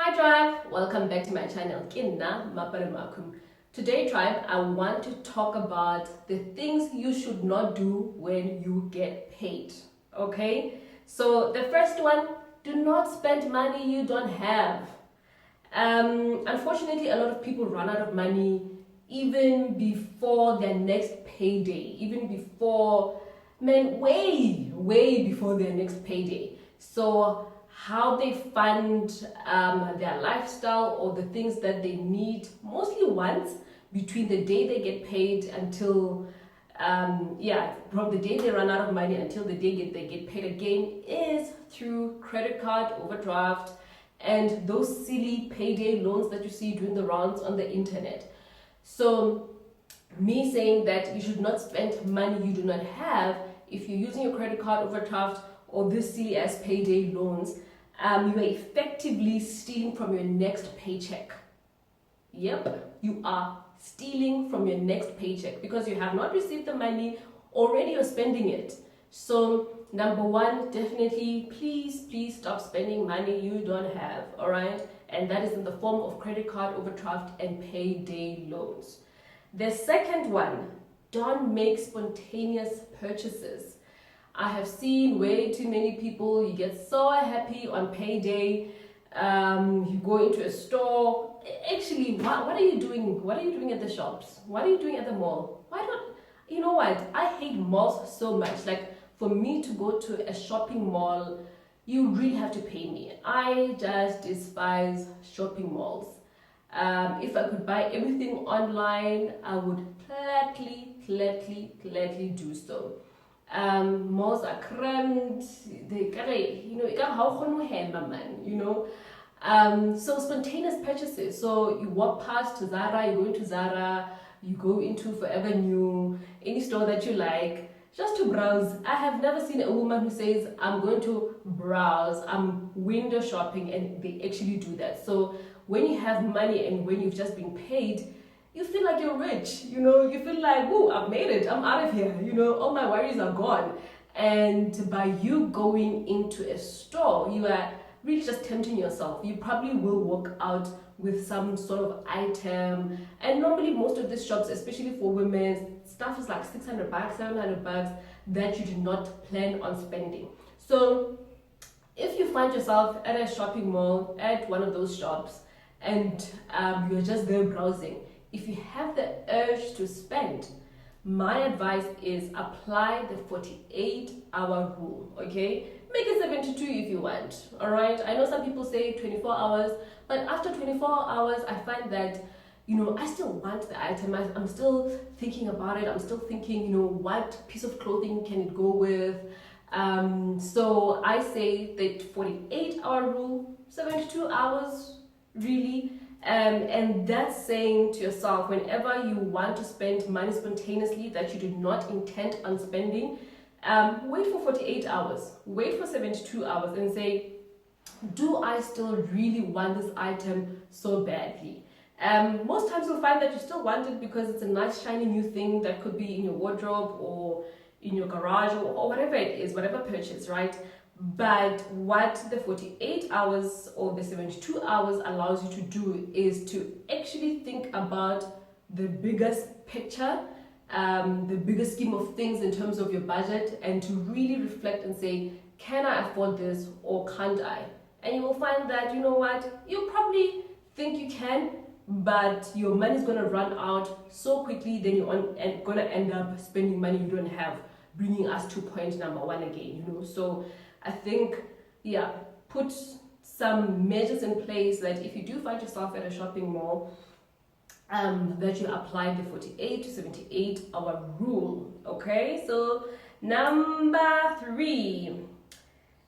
Hi Tribe, welcome back to my channel. Kinna Maparamakum. Today Tribe, I want to talk about the things you should not do when you get paid. Okay, so the first one, do not spend money you don't have. Unfortunately, a lot of people run out of money even before their next payday, even before, man, way before their next payday. So how they fund their lifestyle or the things that they need, mostly once between the day they get paid until from the day they run out of money until the day they get paid again, is through credit card, overdraft, and those silly payday loans that you see doing the rounds on the internet. So me saying that you should not spend money you do not have if you're using your credit card, overdraft, or this silly ass payday loans, you are effectively stealing from your next paycheck. Yep, you are stealing from your next paycheck because you have not received the money, already you're spending it. So number one, definitely please stop spending money you don't have, all right? And that is in the form of credit card, overdraft, and payday loans. The second one, don't make spontaneous purchases. I have seen way too many people, you get so happy on payday, you go into a store. Actually, what are you doing? What are you doing at the shops? What are you doing at the mall? Why don't, you know what? I hate malls so much. Like, for me to go to a shopping mall, you really have to pay me. I just despise shopping malls. If I could buy everything online, I would gladly do so. Malls are crammed, they gotta, so spontaneous purchases. So you walk past Zara, you go into Zara, you go into Forever New, any store that you like, just to browse. I have never seen a woman who says, I'm going to browse, I'm window shopping, and they actually do that. So when you have money and when you've just been paid, you feel like you're rich, you feel like, whoa, I've made it, I'm out of here, all my worries are gone. And by you going into a store, you are really just tempting yourself. You probably will walk out with some sort of item. And normally most of these shops, especially for women, stuff is like 600 bucks, 700 bucks that you do not plan on spending. So if you find yourself at a shopping mall, at one of those shops, and you're just there browsing, if you have the urge to spend, my advice is apply the 48-hour rule, okay? Make it 72 if you want, all right? I know some people say 24 hours, but after 24 hours, I find that, I still want the item. I'm still thinking about it. I'm still thinking, what piece of clothing can it go with? So I say that 48-hour rule, 72 hours, really. And that's saying to yourself, whenever you want to spend money spontaneously that you do not intend on spending, wait for 48 hours, wait for 72 hours and say, do I still really want this item so badly? Most times you'll find that you still want it because it's a nice shiny new thing that could be in your wardrobe or in your garage or whatever it is, whatever purchase, right? But what the 48 hours or the 72 hours allows you to do is to actually think about the biggest picture, the biggest scheme of things in terms of your budget, and to really reflect and say, can I afford this or can't I? And you will find that, you know what, you probably think you can, but your money is going to run out so quickly, then you're going to end up spending money you don't have, bringing us to point number one again, So I think, put some measures in place that if you do find yourself at a shopping mall, that you apply the 48 to 78 hour rule, okay? So number 3.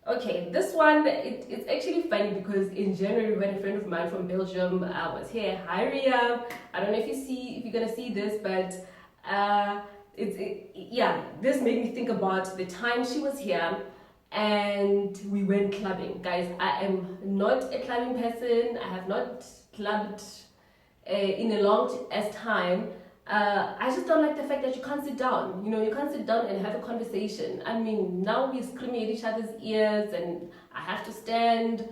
Okay, this one, it's actually funny because in January, when a friend of mine from Belgium was here. Hi, Ria. I don't know if you're gonna see this, but this made me think about the time she was here and we went clubbing. Guys, I am not a clubbing person. I have not clubbed in a long as time. I just don't like the fact that you can't sit down. You can't sit down and have a conversation. I mean, now we're screaming at each other's ears and I have to stand.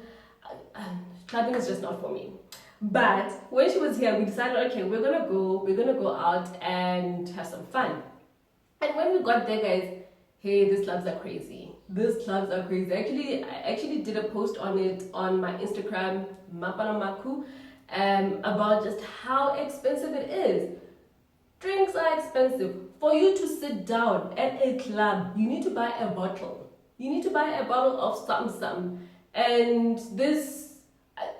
Clubbing is just not for me. But when she was here, we decided, okay, we're gonna go out and have some fun. And when we got there, guys, hey, these clubs are crazy. These clubs are crazy. I actually did a post on it on my Instagram, Mapalamaku, about just how expensive it is. Drinks are expensive. For you to sit down at a club, you need to buy a bottle. You need to buy a bottle of something. And this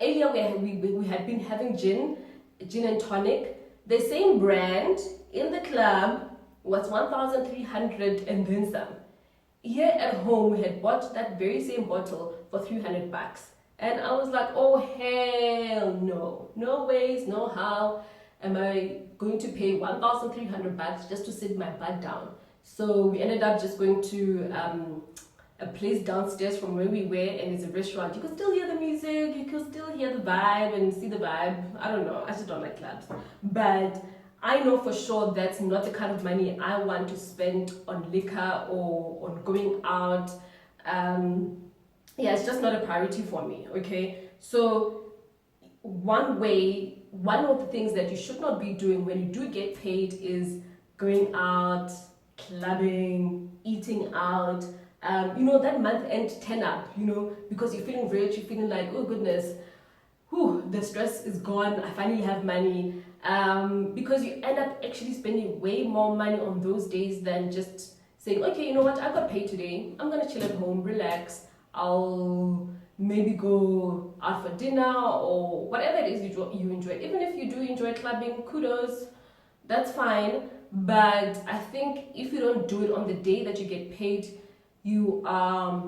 earlier we had been having gin and tonic. The same brand in the club was 1,300 and then some. Here at home, we had bought that very same bottle for $300. And I was like, oh hell no. No ways, no how am I going to pay $1,300 just to sit my butt down. So we ended up just going to a place downstairs from where we were, and it's a restaurant. You could still hear the music, you could still hear the vibe and see the vibe. I don't know, I just don't like clubs. But I know for sure that's not the kind of money I want to spend on liquor or on going out. Yeah, it's just not a priority for me, okay? So one of the things that you should not be doing when you do get paid is going out, clubbing, eating out, that month end 10 up, because you're feeling rich, you're feeling like, oh goodness, the stress is gone, I finally have money, because you end up actually spending way more money on those days than just saying, okay, you know what, I got paid today, I'm gonna chill at home, relax, I'll maybe go out for dinner or whatever it is you enjoy. Even if you do enjoy clubbing, kudos, that's fine. But I think if you don't do it on the day that you get paid, you are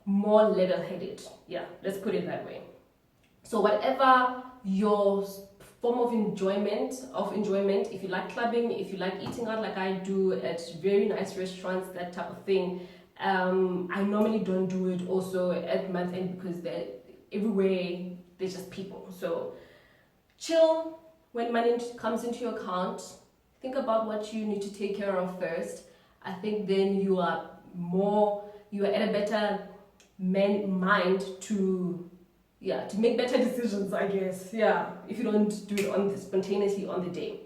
more level-headed. Yeah, let's put it that way. So whatever your form of enjoyment, if you like clubbing, if you like eating out like I do at very nice restaurants, that type of thing, I normally don't do it also at month end because everywhere there's just people. So chill when money comes into your account. Think about what you need to take care of first. I think then you are at a better mind to make better decisions, I guess. Yeah, if you don't do it spontaneously on the day.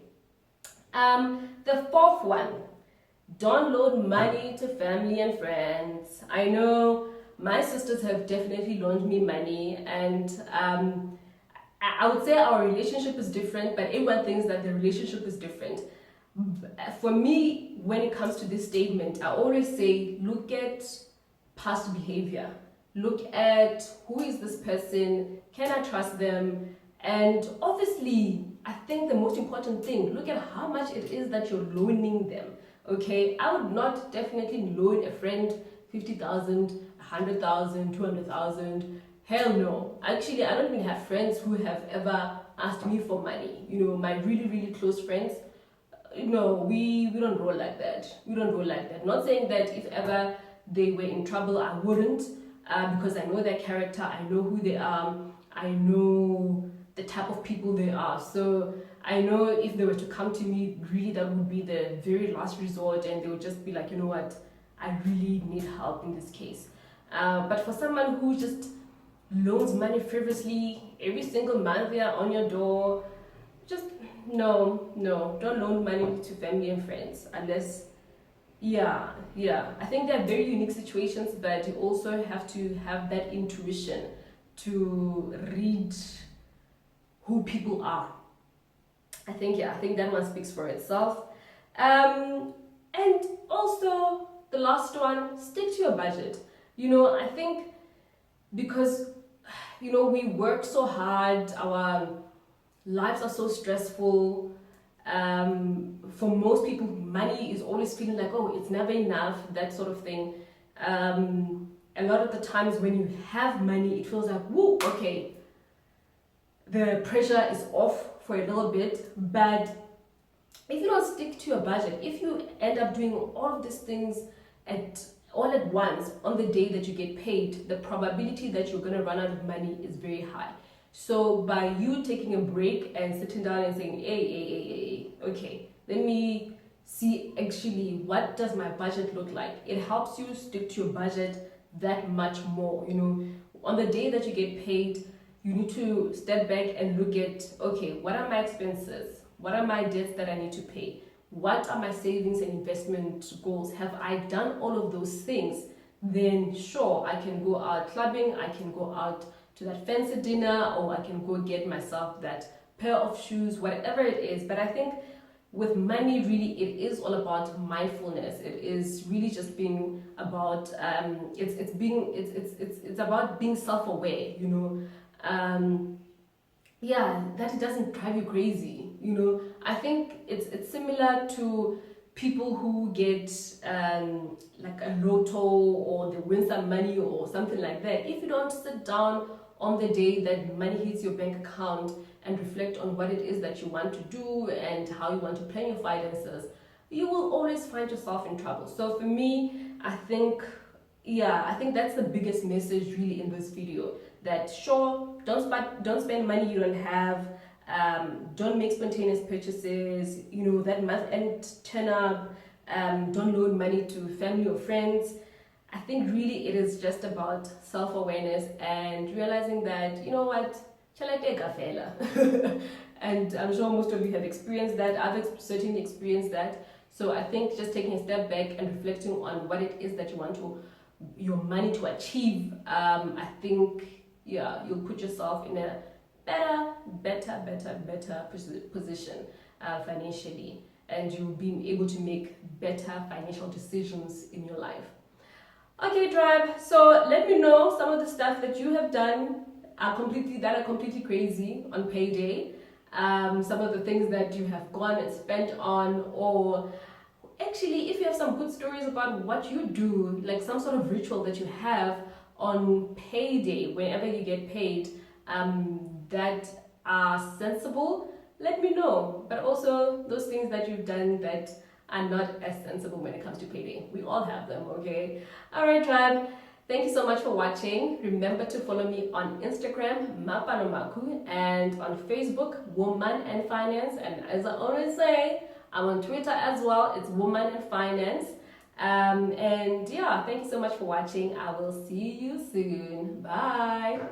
The fourth one, don't loan money to family and friends. I know my sisters have definitely loaned me money, and I would say our relationship is different, but everyone thinks that the relationship is different. For me, when it comes to this statement, I always say, look at past behavior. Look at who is this person, can I trust them? And obviously, I think the most important thing, look at how much it is that you're loaning them. Okay, I would not definitely loan a friend 50,000, 100,000, 200,000. Hell no. Actually, I don't even have friends who have ever asked me for money. My really, really close friends, no, we don't roll like that. We don't roll like that. Not saying that if ever they were in trouble, I wouldn't, because I know their character, I know who they are, I know the type of people they are. So I know if they were to come to me, really that would be the very last resort, and they would just be like, you know what, I really need help in this case. But for someone who just loans money frivolously every single month, they are on your door, just no, don't loan money to family and friends unless, yeah. I think they're very unique situations, but you also have to have that intuition to read who people are. I think that one speaks for itself. And also the last one, stick to your budget. I think because we work so hard, our lives are so stressful. For most people, money is always feeling like, oh, it's never enough, that sort of thing. A lot of the times when you have money, it feels like, woo, okay, the pressure is off for a little bit. But if you don't stick to your budget, if you end up doing all of these things all at once on the day that you get paid, the probability that you're going to run out of money is very high. So by you taking a break and sitting down and saying, hey, okay, let me see actually what does my budget look like, it helps you stick to your budget that much more. On the day that you get paid, you need to step back and look at, okay, what are my expenses? What are my debts that I need to pay? What are my savings and investment goals? Have I done all of those things? Then sure, I can go out clubbing, I can go out to that fancy dinner, or I can go get myself that pair of shoes, whatever it is. But I think with money, really, it is all about mindfulness. It is really just being about it's about being self-aware, you know. Yeah, that it doesn't drive you crazy, you know. I think it's similar to people who get like a lotto, or they win some money or something like that. If you don't sit down on the day that money hits your bank account and reflect on what it is that you want to do and how you want to plan your finances, you will always find yourself in trouble. So for me, I think, yeah, I think that's the biggest message really in this video. That sure, don't spend money you don't have. Don't make spontaneous purchases, you know, that must end turn up. Don't loan money to family or friends. I think really it is just about self-awareness and realizing that, you know what, and I'm sure most of you have experienced that. I've certainly experienced that. So I think just taking a step back and reflecting on what it is that you want your money to achieve, I think, yeah, you'll put yourself in a better position financially, and you'll be able to make better financial decisions in your life. Okay, tribe, so let me know some of the stuff that you have done are completely crazy on payday. Some of the things that you have gone and spent on, or actually if you have some good stories about what you do, like some sort of ritual that you have on payday whenever you get paid, that are sensible, let me know. But also those things that you've done that are not as sensible when it comes to payday. We all have them, okay? Alright, tribe. Thank you so much for watching. Remember to follow me on Instagram, Mapanomaku, and on Facebook, Woman and Finance. And as I always say, I'm on Twitter as well. It's Woman and Finance. And yeah, thank you so much for watching. I will see you soon. Bye.